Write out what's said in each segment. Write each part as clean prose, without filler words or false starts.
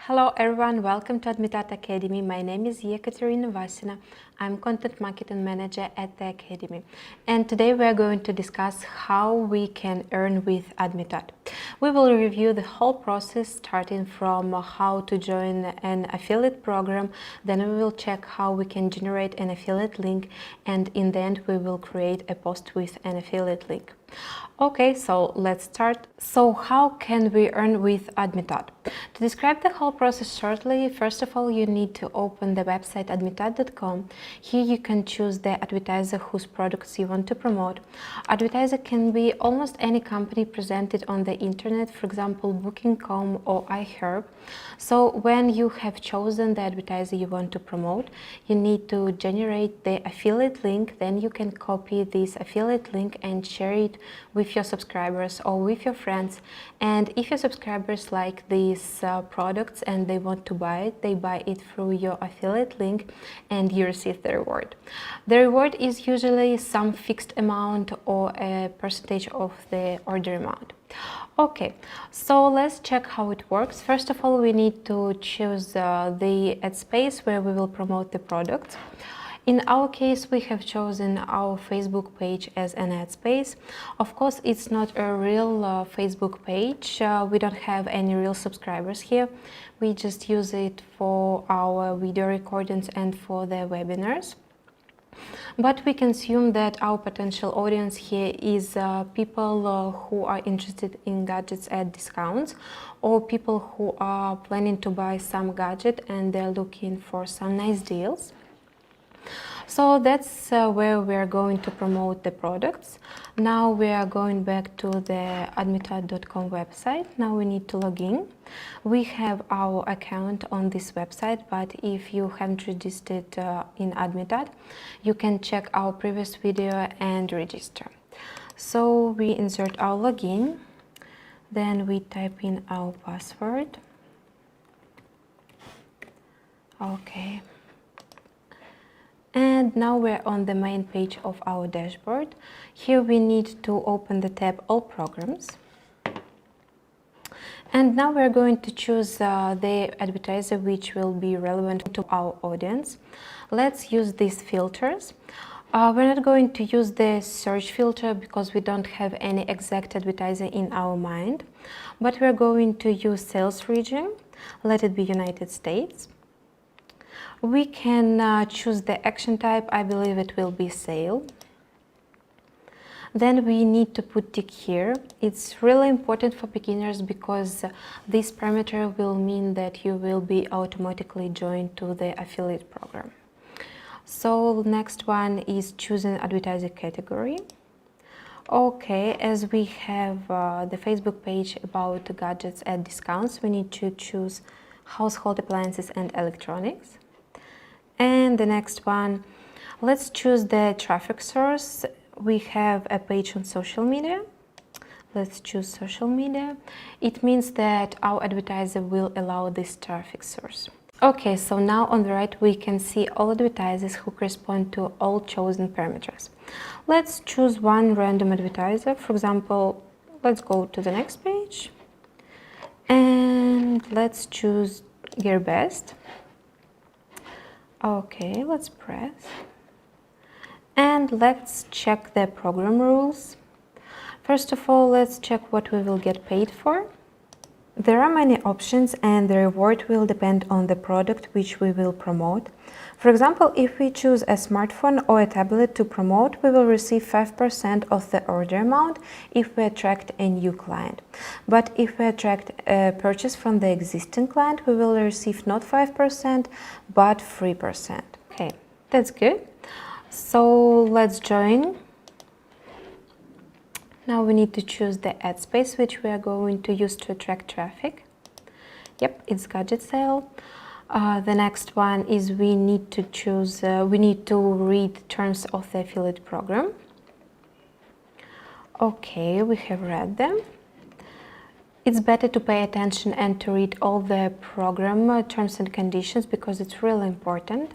Hello everyone, welcome to Admitad Academy. My name is Ekaterina Vasina. I'm Content Marketing Manager at the Academy. And today we are going to discuss how we can earn with Admitad. We will review the whole process starting from how to join an affiliate program, then we will check how we can generate an affiliate link, and in the end we will create a post with an affiliate link. Okay, so let's start. So how can we earn with Admitad? To describe the whole process shortly, first of all, you need to open the website admitad.com. Here you can choose the advertiser whose products you want to promote. Advertiser can be almost any company presented on the internet, for example, Booking.com or iHerb. So when you have chosen the advertiser you want to promote, you need to generate the affiliate link. Then you can copy this affiliate link and share it with your subscribers or with your friends. And if your subscribers like these products and they want to buy it, they buy it through your affiliate link and you receive the reward. The reward is usually some fixed amount or a percentage of the order amount. Okay, so let's check how it works. First of all, we need to choose the ad space where we will promote the product. In our case, we have chosen our Facebook page as an ad space. Of course, it's not a real Facebook page. We don't have any real subscribers here. We just use it for our video recordings and for the webinars. But we can assume that our potential audience here is people who are interested in gadgets at discounts, or people who are planning to buy some gadget and they're looking for some nice deals. So that's where we are going to promote the products. Now we are going back to the admitad.com website. Now we need to log in. We have our account on this website, but if you haven't registered in Admitad, you can check our previous video and register. So we insert our login, then we type in our password. Okay. And now we're on the main page of our dashboard. Here we need to open the tab All Programs. And now we're going to choose the advertiser which will be relevant to our audience. Let's use these filters. We're not going to use the search filter because we don't have any exact advertiser in our mind, but we're going to use sales region. Let it be United States. We can choose the action type. I believe it will be sale. Then we need to put tick here. It's really important for beginners because this parameter will mean that you will be automatically joined to the affiliate program. So next one is choose an advertiser category. Okay, as we have the Facebook page about gadgets at discounts, we need to choose household appliances and electronics. And the next one, let's choose the traffic source. We have a page on social media. Let's choose social media. It means that our advertiser will allow this traffic source. Okay, so now on the right we can see all advertisers who correspond to all chosen parameters. Let's choose one random advertiser. For example, let's go to the next page. And let's choose GearBest. Okay, let's press. And let's check the program rules. First of all, let's check what we will get paid for. There are many options and the reward will depend on the product which we will promote. For example, if we choose a smartphone or a tablet to promote, we will receive 5% of the order amount if we attract a new client. But if we attract a purchase from the existing client, we will receive not 5% but 3%. Okay, that's good. So let's join. Now we need to choose the ad space which we are going to use to attract traffic. Yep, it's gadget sale. The next one is we need to choose, we need to read terms of the affiliate program. Okay, we have read them. It's better to pay attention and to read all the program terms and conditions because it's really important.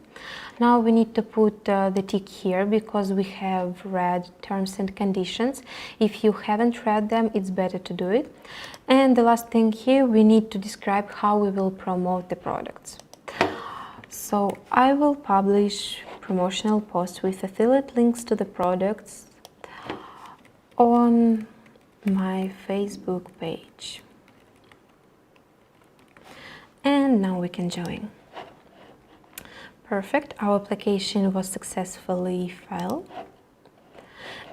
Now we need to put the tick here because we have read terms and conditions. If you haven't read them, it's better to do it. And the last thing here, we need to describe how we will promote the products. So I will publish promotional posts with affiliate links to the products on my Facebook page. And now we can join. Perfect, our application was successfully filed.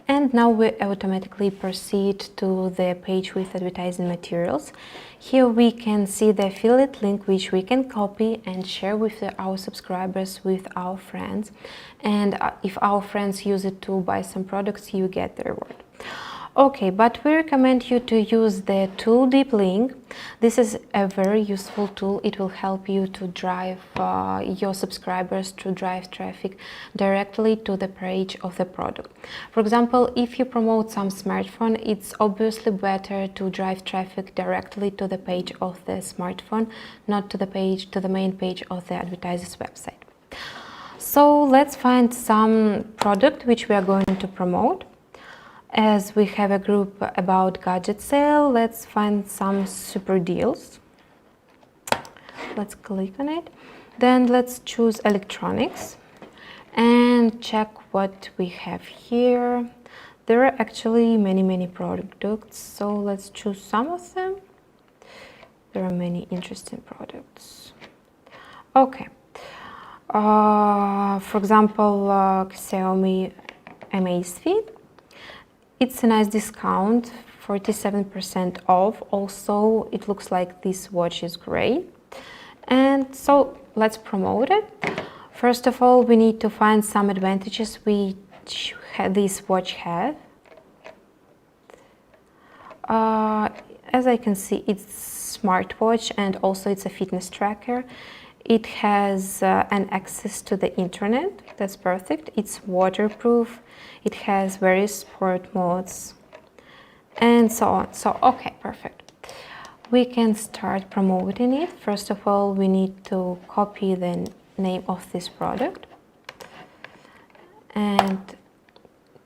And now we automatically proceed to the page with advertising materials. Here we can see the affiliate link which we can copy and share with our subscribers, with our friends. And if our friends use it to buy some products, you get the reward. Okay, but we recommend you to use the tool Deep Link. This is a very useful tool. It will help you to drive your subscribers, to drive traffic directly to the page of the product. For example, if you promote some smartphone, it's obviously better to drive traffic directly to the page of the smartphone, not to the main page of the advertiser's website. So let's find some product which we are going to promote. As we have a group about gadget sale, let's find some super deals. Let's click on it. Then let's choose electronics and check what we have here. There are actually many products, so let's choose some of them. There are many interesting products. Okay. For example, Xiaomi Amazfit. It's a nice discount, 47% off. Also, it looks like this watch is great. And so let's promote it. First of all, we need to find some advantages which this watch has. As I can see, it's smartwatch and also it's a fitness tracker. It has an access to the internet. That's perfect. It's waterproof. It has various sport modes and so on. So, okay, perfect. We can start promoting it. First of all, we need to copy the name of this product and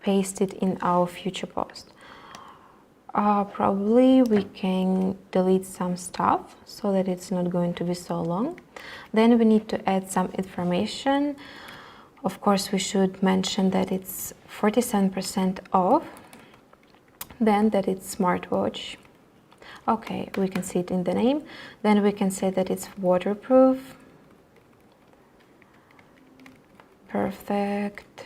paste it in our future post. Probably we can delete some stuff so that it's not going to be so long. Then we need to add some information. Of course, we should mention that it's 47% off, then that it's smartwatch. Okay, we can see it in the name. Then we can say that it's waterproof. Perfect.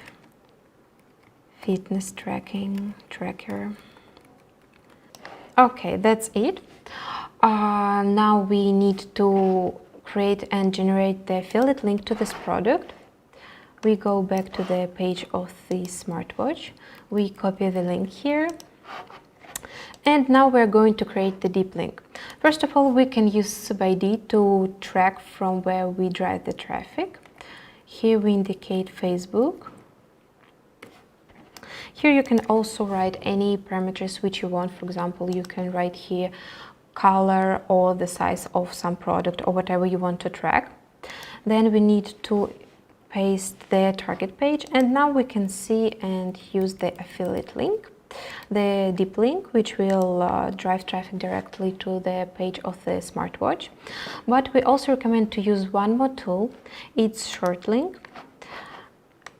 Fitness tracker. Okay, that's it. Now we need to create and generate the affiliate link to this product. We go back to the page of the smartwatch. We copy the link here. And now we're going to create the deep link. First of all, we can use sub-ID to track from where we drive the traffic. Here we indicate Facebook. Here you can also write any parameters which you want. For example, you can write here color or the size of some product or whatever you want to track. Then we need to paste the target page, and now we can see and use the affiliate link, the deep link, which will drive traffic directly to the page of the smartwatch. But we also recommend to use one more tool. It's short link.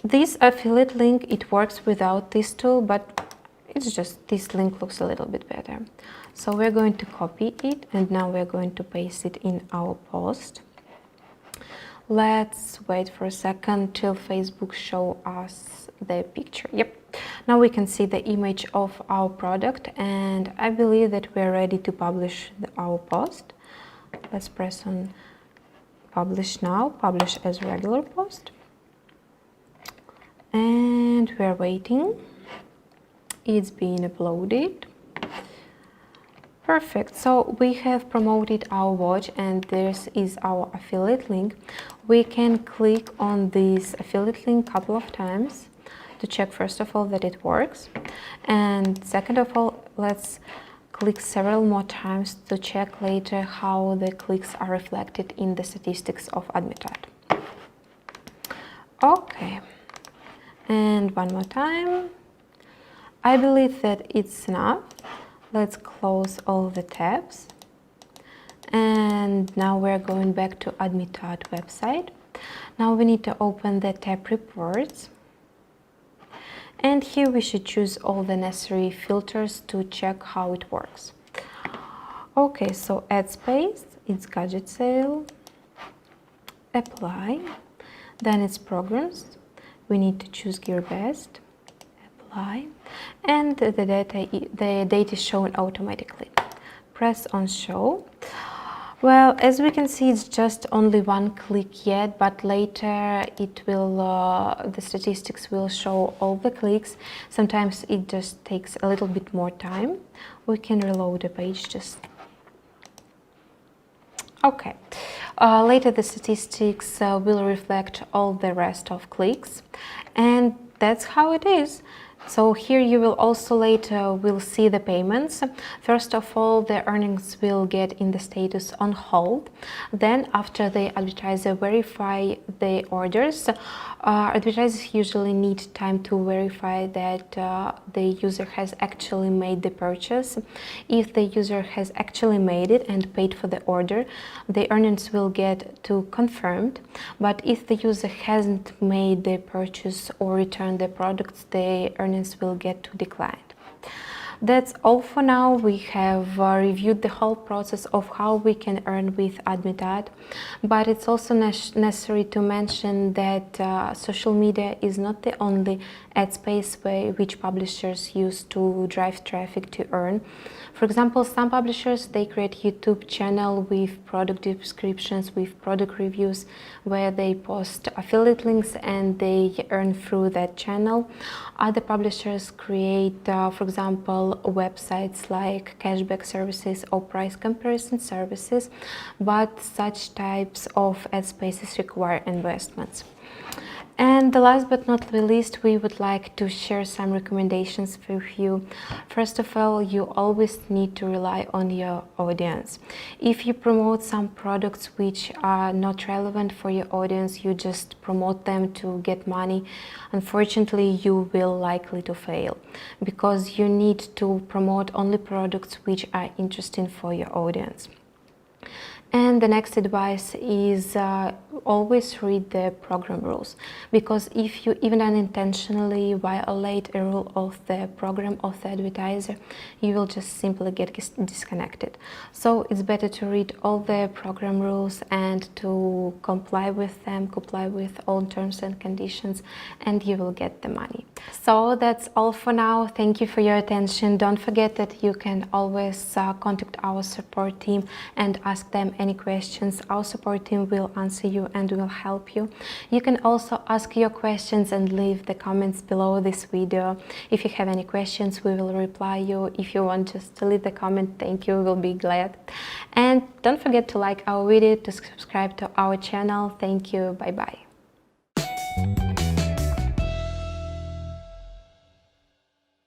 This affiliate link, it works without this tool, but it's just this link looks a little bit better. So we're going to copy it, and now we're going to paste it in our post. Let's wait for a second till Facebook show us the picture. Yep, now we can see the image of our product, and I believe that we're ready to publish our post. Let's press on publish now, publish as regular post. And we're waiting. It's being uploaded. Perfect. So we have promoted our watch, and this is our affiliate link. We can click on this affiliate link a couple of times to check, first of all, that it works. And second of all, let's click several more times to check later how the clicks are reflected in the statistics of Admitad. Okay, and one more time. I believe that it's enough. Let's close all the tabs. And now we're going back to Admitad website. Now we need to open the tab Reports. And here we should choose all the necessary filters to check how it works. Okay, so add space, it's gadget sale, apply, then it's programs. We need to choose GearBest, apply, and the date is shown automatically. Press on show. Well, as we can see, it's just only one click yet, but later it will, the statistics will show all the clicks. Sometimes it just takes a little bit more time. We can reload the page just. Okay. Later the statistics will reflect all the rest of clicks, and that's how it is. So here you will also later will see the payments. First of all, the earnings will get in the status on hold. Then after the advertiser verify the orders, advertisers usually need time to verify that the user has actually made the purchase. If the user has actually made it and paid for the order, the earnings will get to confirmed. But if the user hasn't made the purchase or returned the products, the earnings will get to decline. That's all for now. We have reviewed the whole process of how we can earn with Admitad, but it's also necessary to mention that social media is not the only ad space which publishers use to drive traffic to earn. For example, some publishers, they create YouTube channel with product descriptions, with product reviews, where they post affiliate links and they earn through that channel. Other publishers create, for example, websites like cashback services or price comparison services, but such types of ad spaces require investments. And last but not least, we would like to share some recommendations with you. First of all, you always need to rely on your audience. If you promote some products which are not relevant for your audience, you just promote them to get money, unfortunately, you will likely to fail, because you need to promote only products which are interesting for your audience. And the next advice is always read the program rules, because if you even unintentionally violate a rule of the program of the advertiser, you will just simply get disconnected. So it's better to read all the program rules and to comply with them, comply with all terms and conditions, and you will get the money. So that's all for now. Thank you for your attention. Don't forget that you can always contact our support team and ask them any questions. Our support team will answer you and will help you. You can also ask your questions and leave the comments below this video. If you have any questions, we will reply you. If you want just to leave the comment, thank you, we'll be glad. And don't forget to like our video, to subscribe to our channel. Thank you. Bye bye.